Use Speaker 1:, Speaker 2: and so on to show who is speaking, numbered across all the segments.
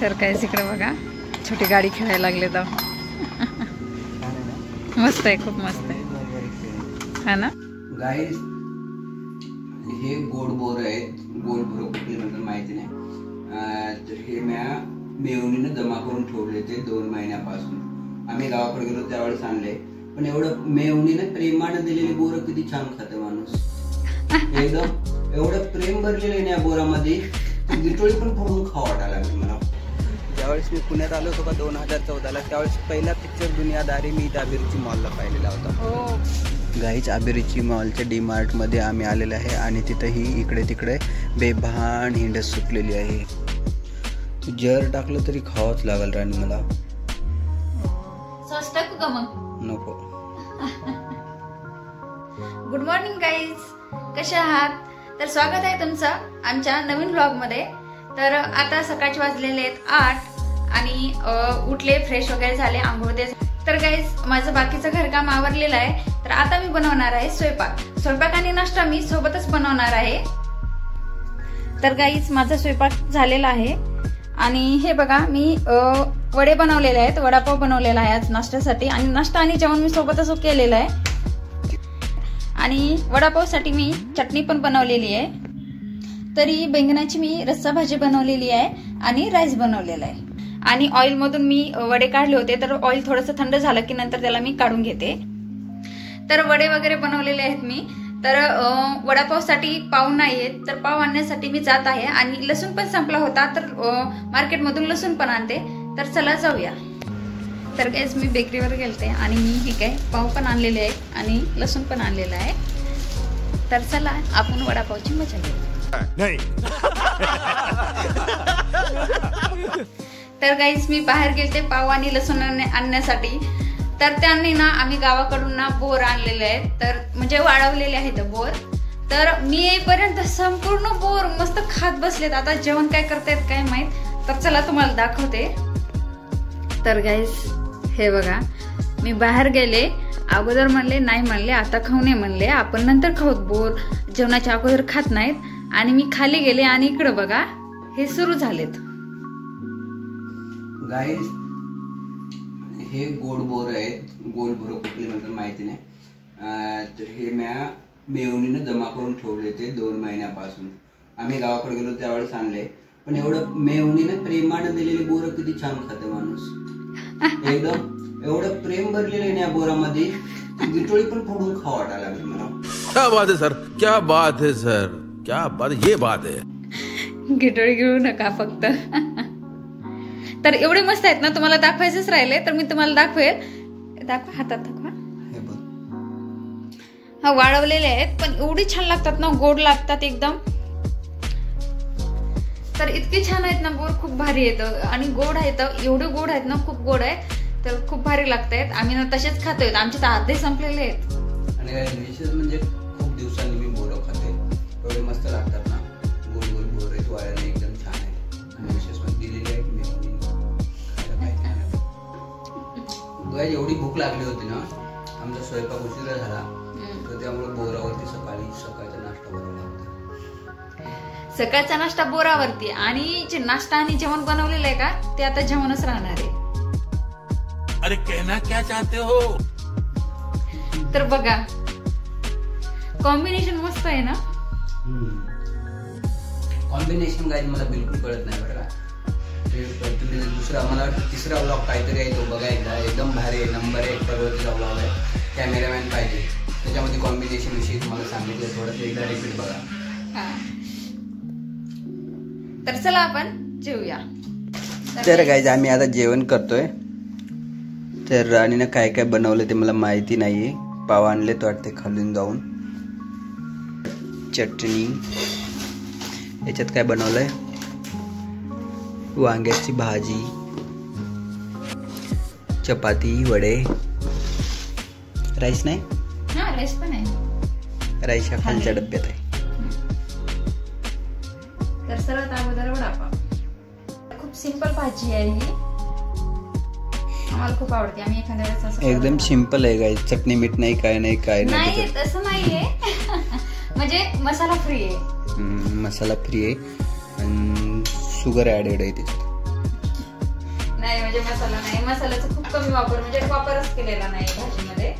Speaker 1: तर काय इकडे बघा छोटी गाडी खेळायला लागले तर मस्त आहे, खूप मस्त आहे हा ना
Speaker 2: गाईस. हे गोड बोर आहेत, गोड बोर कुठले म्हणतात माहिती नाही. तर हे मेवणीनं जमा करून ठेवले ते 2 महिन्यापासून. आम्ही गावाकडे गेलो त्यावेळेस आणले, पण एवढं मेवणीनं प्रेमानं दिलेली बोरं किती छान खाते माणूस. एकदम एवढं प्रेम भरलेलं आहे या बोरामध्ये, गिटोळी पण फोडून खावा वाटायला लागली मला. ज्यावेळेस मी पुण्यात आलो होतो का 2014ला, त्यावेळेस पहिला पिक्चर दुनियादारी मी इथं अभिरुची मॉलला पाहिलेला होता. गाईच अभिरुची मॉलच्या डीमार्ट मध्ये आम्ही आलेलो आहे आणि तिथं ही इकडे तिकडे बेभान हिंडत सुटलेली आहे. तू जर टाकलं तरी खावाच लागल राणी मला. नको.
Speaker 1: गुड मॉर्निंग गाईज, कशा आहात? तर स्वागत आहे तुमचं आमच्या नवीन ब्लॉग मध्ये. तर आता सकाळचे वाजलेले आहेत 8 आणि उठले, फ्रेश वगैरे झाले, आंघोळ ते. तर गाईज माझं बाकीचं घरकाम आवरलेलं आहे. तर आता मी बनवणार आहे स्वयंपाक आणि नाश्ता मी सोबतच बनवणार आहे. तर गाईज माझा स्वयंपाक झालेला आहे आणि हे बघा मी वडे बनवलेले आहेत, वडापाव बनवलेला आहे आज नाश्त्यासाठी. आणि नाश्ता आणि जेवण मी सोबतच केलेलं आहे. आणि वडापावसाठी मी चटणी पण बनवलेली आहे. तरी बैंगनाची मी रस्सा भाजी बनवलेली आहे आणि राईस बनवलेला आहे. आणि ऑइल मधून मी वडे काढले होते, तर ऑइल थोडंसं थंड झालं की नंतर त्याला मी काढून घेते. तर वडे वगैरे बनवलेले आहेत मी. तर वडापावसाठी पाव नाहीये, तर पाव आणण्यासाठी मी जात आहे. आणि लसूण पण संपला होता, तर मार्केटमधून लसूण पण आणते. तर चला जाऊया. तर गाईस मी बेकरीवर गेलते आणि मी हे काय पाव पण आणलेले आहे आणि लसूण पण आणलेला आहे. तर चला आपण वडापावची मजा घेऊ. तर गाईस मी बाहेर गेलते पाव आणि लसूण आणण्यासाठी. तर त्यांनी ना आम्ही गावाकडून ना बोर आणलेले आहेत, तर म्हणजे वाळवलेले आहेत बोर. तर मी येईपर्यंत संपूर्ण बोर मस्त खात बसलेत. आता जेवण काय करतायत काय माहित. तर चला तुम्हाला दाखवते. तर गाईस हे बघा मी बाहेर गेले, अगोदर म्हणले नाही म्हणले आता खाऊ नये म्हणले, आपण नंतर खाऊत, बोर जेवणाच्या अगोदर खात नाहीत. आणि मी खाली गेले आणि इकडे बघा हे सुरू झालेत.
Speaker 2: गाईस हे गोड बोर आहेत, गोड बोर कुठले म्हणतात माहिती नाही. तर हे मेवणीनं जमा करून ठेवले ते 2 महिन्यापासून. आम्ही गावाकडे गेलो त्यावेळेस आणले, पण एवढं मेवणीनं प्रेमानं दिलेली बोरं किती छान खाते माणूस. एकदम एवढं प्रेम भरलेलं आहे या बोरामध्ये, गिटोळी पण फोडून खावा वाटायला लागली मला.
Speaker 3: क्या बात है सर, क्या बात है सर, क्या बात, ये बात है.
Speaker 1: गिटोळी घेऊ नका फक्त. तर एवढे मस्त आहेत ना, तुम्हाला दाखवायचेच राहिले तर मी तुम्हाला दाखवेल. दाखवा, हातात दाखवा. हा वाळवलेले आहेत, पण एवढी छान लागतात ना, गोड लागतात एकदम. तर इतके छान आहेत ना बोर, खूप भारी येतं आणि गोड आहेत, एवढे गोड आहेत ना, खूप गोड आहेत. तर खूप भारी लागतायत. आम्ही ना तसेच खातोय, आमचे तर अर्धे संपलेले आहेत.
Speaker 2: आणि विशेष म्हणजे खूप दिवसांनी मी बोरं खाते, एवढे मस्त लागतात ना, गोल गोल बोर आहेत, वाळले एकदम छान आहे. आणि विशेष म्हणजे दिलेली आहे मी खायला पाहिजे. एवढी भूक लागली होती ना, आमचा स्वयंपाक उशिरा झाला, तर त्यामुळे बोरावरती सकाळचा नाश्ता बनवला होता.
Speaker 1: सकाळचा नाश्ता बोरावरती. आणि जे नाश्ता आणि जेवण बनवलेलं आहे का, ते आता जेवणच राहणार आहे.
Speaker 3: अरे कहना क्या चाहते हो?
Speaker 1: तर बघा कॉम्बिनेशन मस्त आहे ना.
Speaker 2: कॉम्बिनेशन गाईज मला बिलकुल कळत नाही बरं का. तुम्ही दुसरा मला तिसरा ब्लॉग काहीतरी आहे तो बघा एकदा, एकदम भारी आहे, नंबर 1 पर्वतीचा ब्लॉग आहे. कॅमेरामॅन पाहिजे, त्याच्यामध्ये कॉम्बिनेशन विषयी तुम्हाला सांगितलं, थोडंसं एकदा रिपीट बघा.
Speaker 1: तर चला आपण जेवूया.
Speaker 2: तर गाईज आम्ही आता जेवण करतोय. तर राणीनं काय काय बनवलं ते मला माहिती नाहीये. पाव आणले तो वाटते खालून जाऊन, चटणी, याच्यात काय बनवलंय, वांग्याची भाजी, चपाती, वडे, राईस नाही,
Speaker 1: राईस पण आहे,
Speaker 2: राईस ह्या खालच्या डब्यात आहे.
Speaker 1: तर सर्वात अगोदर वडापाव. खूप सिंपल भाजी आहे ही, आम्हाला खूप आवडते. आम्ही एखाद्या वेळेस असं
Speaker 2: एकदम सिंपल आहे गाईस, चटणी मीठ नाही, काय नाही, काय
Speaker 1: नाही, तसं नाहीये. म्हणजे मसाला फ्री आहे,
Speaker 2: मसाला फ्री आहे आणि शुगर ऍडेड आहे त्याच्यात.
Speaker 1: नाही म्हणजे मसाला नाही, मसाल्याचा खूप कमी वापर, म्हणजे वापरच केलेला नाही भाजीमध्ये.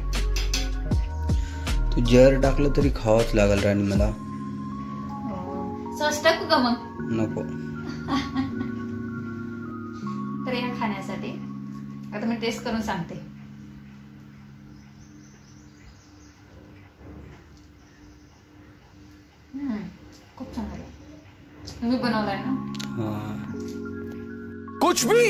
Speaker 2: तू जर टाकलं तरी खावंच लागेल राणी मला.
Speaker 1: सॉस टाकू का मग?
Speaker 2: नको.
Speaker 1: तर या खाण्यासाठी आता मी टेस्ट करून सांगते. खूप छान आहे. मी बनवलाय ना.
Speaker 3: कुछ भी.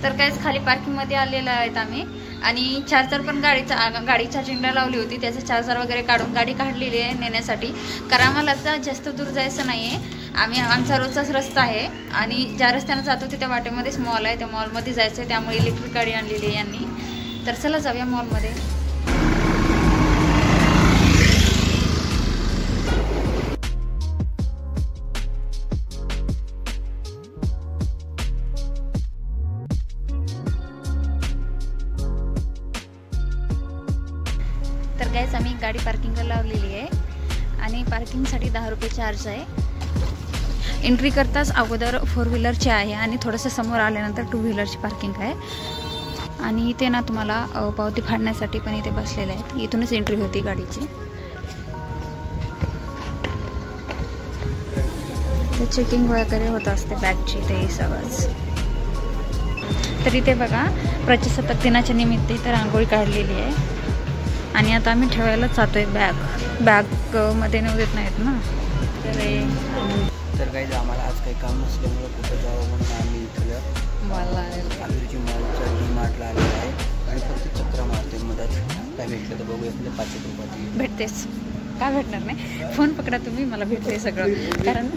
Speaker 1: तर काहीच खाली पार्किंग मध्ये आलेलं आहेत आम्ही, आणि चार्जर पण गाडी चार्जिंगला लावली होती, त्याचं चार्जर वगैरे काढून गाडी काढलेली आहे नेण्यासाठी. कारण आम्हाला आता जास्त दूर जायचं नाहीये, आमचा रोजचाच रस्ता आहे आणि ज्या रस्त्याने जातो त्या वाटेमध्येच मॉल आहे, त्या मॉलमध्ये जायचं आहे, त्यामुळे इलेक्ट्रिक गाडी आणलेली आहे यांनी. तर चला जाऊया मॉलमध्ये. तर गाईस आम्ही गाडी पार्किंगला लावलेली आहे आणि पार्किंगसाठी 10 रुपये चार्ज आहे. एंट्री करताच अगोदर 4 व्हीलरची आहे आणि थोडंसं समोर आल्यानंतर 2 व्हीलरची पार्किंग आहे. आणि इथे ना तुम्हाला पावती फाडण्यासाठी पण इथे बसलेले आहेत, इथूनच एंट्री होती गाडीची. ते चेकिंग वगैरे होत असते बॅगची, ते सगळंच. तर इथे बघा प्रजासत्ताक दिनाच्या निमित्त तर रांगोळी काढलेली आहे आणि आता आम्ही ठेवायला जातोय बॅग मध्ये नेऊ देत नाहीत ना.
Speaker 2: तर काही आम्हाला आज काही काम नसल्यामुळे कुठं जावं म्हणून आम्ही इथलं आबिरची मॉलच्या डी-मार्टला आलेलो आहे आणि फक्त चक्र मारते. मधात काय भेटलं तर बघूया. 5 रुपयात
Speaker 1: भेटतेच का भेटणार नाही. फोन पकडा तुम्ही, मला भेटते सगळं. कारण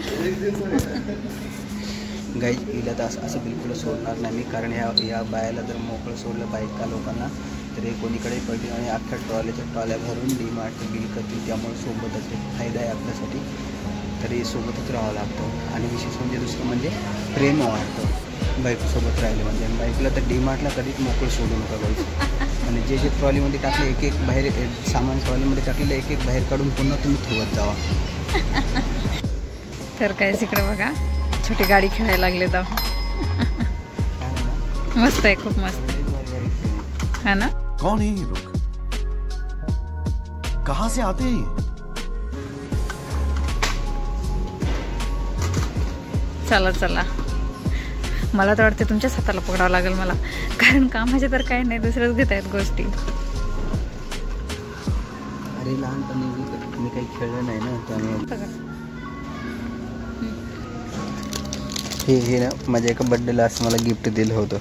Speaker 2: गाई हिला तर असं बिलकुल सोडणार नाही मी, कारण या बायाला जर मोकळं सोडलं पाहिजे का लोकांना तर हे कोणीकडे पडतील आणि अख्ख्या ट्रॉल्या भरून डी-मार्टचं बिल करतील. त्यामुळे सोबतच एक फायदा आहे आपल्यासाठी, तरी सोबतच राहावं लागतं. आणि विशेष म्हणजे दुसरं म्हणजे प्रेम वाढतं बाईकसोबत राहिलं म्हणजे. आणि बाईकला तर डी-मार्टला कधीच मोकळं सोडू नका बाईक. आणि जे ट्रॉलीमध्ये टाकले एक बाहेर सामान ट्रॉलीमध्ये टाकलेलं एक बाहेर काढून पुन्हा तुम्ही ठेवत जावा.
Speaker 1: तर काय इकडे बघा छोटी गाडी खेळायला लागले तर मस्त आहे, खूप मस्त है ना.
Speaker 3: कौन है ये लोग, कहाँ से आते हैं?
Speaker 1: चला चला, मला तर वाटते तुमच्याच हाताला पकडावं लागेल मला, कारण कामाचे तर काही नाही, दुसरंच घेत आहेत गोष्टी.
Speaker 2: अरे लहानपणी मी काही खेळलं नाही ना, त्यामुळे हे ना माझ्या एका बर्थडेला असं मला गिफ्ट दिलं होतं.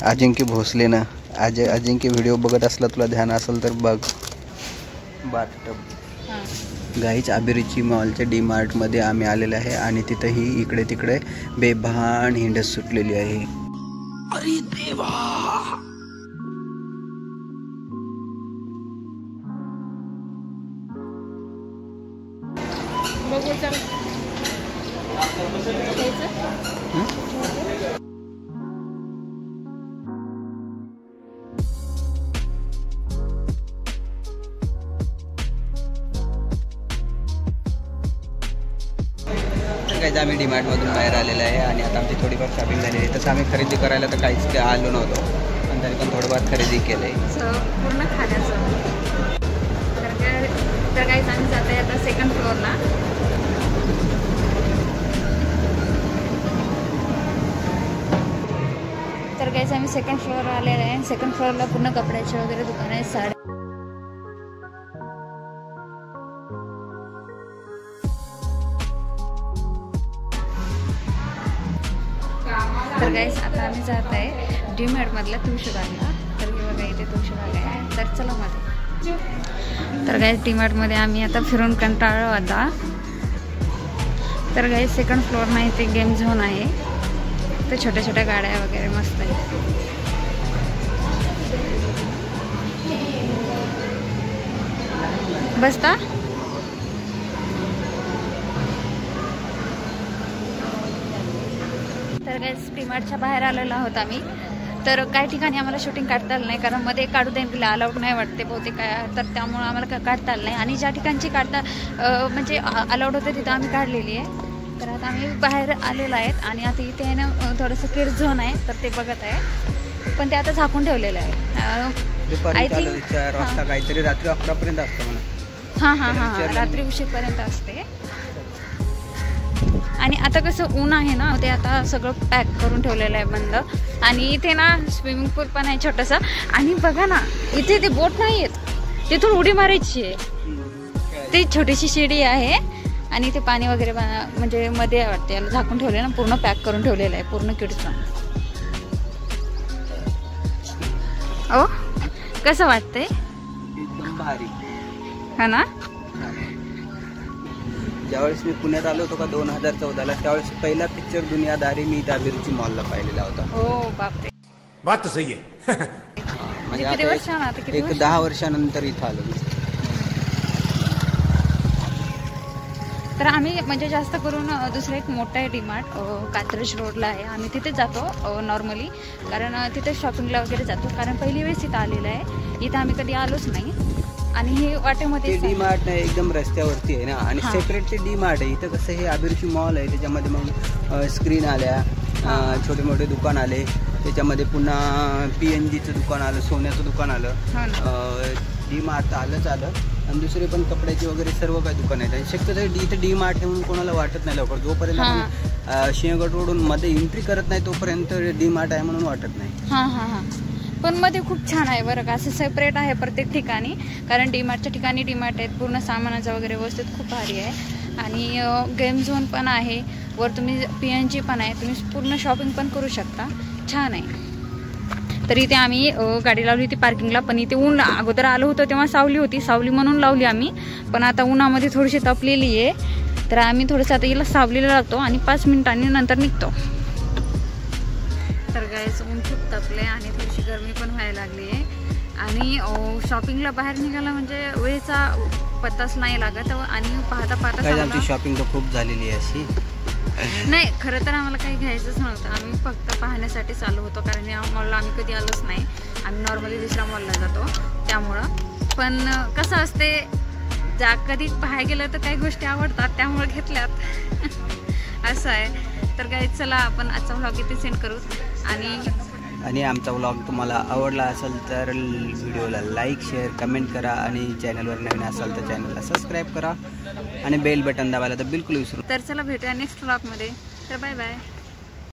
Speaker 2: अजिंक्य भोसले ना. अजिंक्य व्हिडिओ बघत असला, तुला ध्यान असेल तर बघ. बाथटब गाईच आबिरची मॉलच्या डी-मार्टमध्ये आम्ही आलेलं आहे आणि तिथंही इकडे तिकडे बेभान हिंडत सुटलेली आहे.
Speaker 3: अरे देवा,
Speaker 2: काहीच आम्ही डी-मार्टमधून बाहेर आलेलं आहे आणि आता आमची थोडीफार शॉपिंग झालेली आहे. तसं आम्ही खरेदी करायला तर काहीच आलो नव्हतो, पण तरी पण थोडंफार खरेदी केलं आहे
Speaker 1: पूर्ण खाण्याचं. तर काहीच आम्ही जात आहे आता सेकंड फ्लोअरला. तर काहीच आम्ही सेकंड फ्लोअर आलेलं आहे. सेकंड फ्लोअरला पूर्ण कपड्याचे वगैरे दुकान आहे, साड्या. तर गाईस आता आम्ही जात आहे डी-मार्टमधल्या तुळशीबागला. तर बघा इथे तुळशीबाग आहे, तर चला मध्ये. तर गाईस डी-मार्टमध्ये आम्ही आता फिरून कंटाळलो आता. तर गाईस सेकंड फ्लोअरला इथे गेम झोन आहे, तर छोट्या छोट्या गाड्या वगैरे मस्त आहे. बसता. तर गाईस डी-मार्टच्या बाहेर आलेलो आहोत आम्ही. तर काही ठिकाणी आम्हाला शूटिंग काढता आलं नाही, कारण मध्ये काढू द्यायला अलाउड नाही वाटते बहुतेक काय, तर त्यामुळे आम्हाला काढता आलं नाही. आणि ज्या ठिकाणची काढता म्हणजे अलाउड होते तिथं आम्ही काढलेली आहे. तर आता आम्ही बाहेर आलेलो आहेत आणि आता इथे आहे ना थोडंसं किड्स झोन आहे तर ते बघत आहे, पण ते आता झाकून ठेवलेलं आहे.
Speaker 2: दुपारी 4 वाजता काहीतरी, रात्री 11 पर्यंत असतं म्हणा.
Speaker 1: हां रात्री उशीरपर्यंत असते. आणि आता कसं ऊन आहे ना, ते आता सगळं पॅक करून ठेवलेलं आहे बंद. आणि इथे ना स्विमिंग पूल पण आहे छोटंसं. आणि बघा ना इथे ते बोट नाही आहेत, तिथून उडी मारायची आहे. ती छोटीशी शिडी आहे आणि ते पाणी वगैरे म्हणजे मध्ये वाटते याला झाकून ठेवले ना, पूर्ण पॅक करून ठेवलेलं आहे पूर्ण किड्सला. ओ कसं वाटतंय?
Speaker 2: एकदम भारी
Speaker 1: हा ना.
Speaker 2: ज्यावेळेस मी पुण्यात आलो होतो का 2014ला, त्यावेळेस पहिला पिक्चर दुनियादारी मी त्या अभिरुची मॉलला पाहिलेला होता.
Speaker 1: हो बापरे,
Speaker 3: बात तो सही है.
Speaker 2: म्हणजे एक 10 वर्षानंतर इथं आलो मी.
Speaker 1: तर आम्ही म्हणजे जास्त करून दुसरं एक मोठं आहे डीमार्ट कात्रज रोडला आहे, आम्ही तिथे जातो नॉर्मली, कारण तिथे शॉपिंगला वगैरे जातो. कारण पहिली वेळेस इथं आलेलं आहे, इथं आम्ही कधी आलोच नाही. आणि हे वाटेमध्ये
Speaker 2: डीमार्ट नाही, एकदम रस्त्यावरती आहे ना. आणि सेपरेट ते डीमार्ट आहे. इथं कसं हे अभिरुची मॉल आहे, त्याच्यामध्ये मग स्क्रीन आल्या, छोटे मोठे दुकान आले, त्याच्यामध्ये पुन्हा PNGचं दुकान आलं, सोन्याचं दुकान आलं, डीमार्ट आलंच आलं. आणि दुसरे पण कपड्याचे वगैरे सर्व काही दुकान आहेत. आणि शक्यतो इथं डीमार्ट आहे म्हणून कोणाला वाटत नाही लवकर. जोपर्यंत आपण सिंहगड रोडून मध्ये एंट्री करत नाही तोपर्यंत डीमार्ट आहे म्हणून वाटत नाही.
Speaker 1: पण मध्ये खूप छान आहे बरं का, असं सेपरेट आहे प्रत्येक ठिकाणी. कारण डीमार्टच्या ठिकाणी डीमार्ट आहेत, पूर्ण सामानाचं वगैरे व्यवस्थित खूप भारी आहे. आणि गेम झोन पण आहे, वर तुम्ही PNG पण आहे, तुम्ही पूर्ण शॉपिंग पण करू शकता, छान आहे. तर इथे आम्ही गाडी लावली होती पार्किंगला, पण इथे ऊन अगोदर आलो होतो तेव्हा सावली होती, सावली म्हणून लावली आम्ही. पण आता उन्हामध्ये थोडीशी तपलेली आहे, तर आम्ही थोडंसं आता हिला सावलीला लागतो आणि 5 मिनिटांनी नंतर निघतो. तर गाईस ऊन खूप तपले आणि थोडीशी गरमी पण व्हायला लागली आहे. आणि शॉपिंगला बाहेर निघाला म्हणजे वेळेचा पत्ताच नाही लागत. आणि पाहता
Speaker 2: शॉपिंग तर खूप झालेली आहे अशी.
Speaker 1: नाही, खरं तर आम्हाला काही घ्यायचंच नव्हतं, आम्ही फक्त पाहण्यासाठीच आलो होतो. कारण या मॉलला आम्ही कधी आलोच नाही, आम्ही नॉर्मली दुसऱ्या मॉलला जातो त्यामुळं. पण कसं असते, कधी पाहायला गेलं तर काही गोष्टी आवडतात त्यामुळे घेतल्यात असं आहे. तर काही चला आपण आजचा व्लॉग इथे सेंड करू. आणि
Speaker 2: आमचा व्लॉग तुम्हाला आवडला असेल तर व्हिडिओला लाईक, शेअर, कमेंट करा. आणि चॅनलवर नवीन असाल तर चॅनलला सबस्क्राईब करा आणि बेल बटन दाबायला तर बिलकुल विसरू.
Speaker 1: तर चला भेटूया नेक्स्ट व्लॉगमध्ये. तर बाय बाय.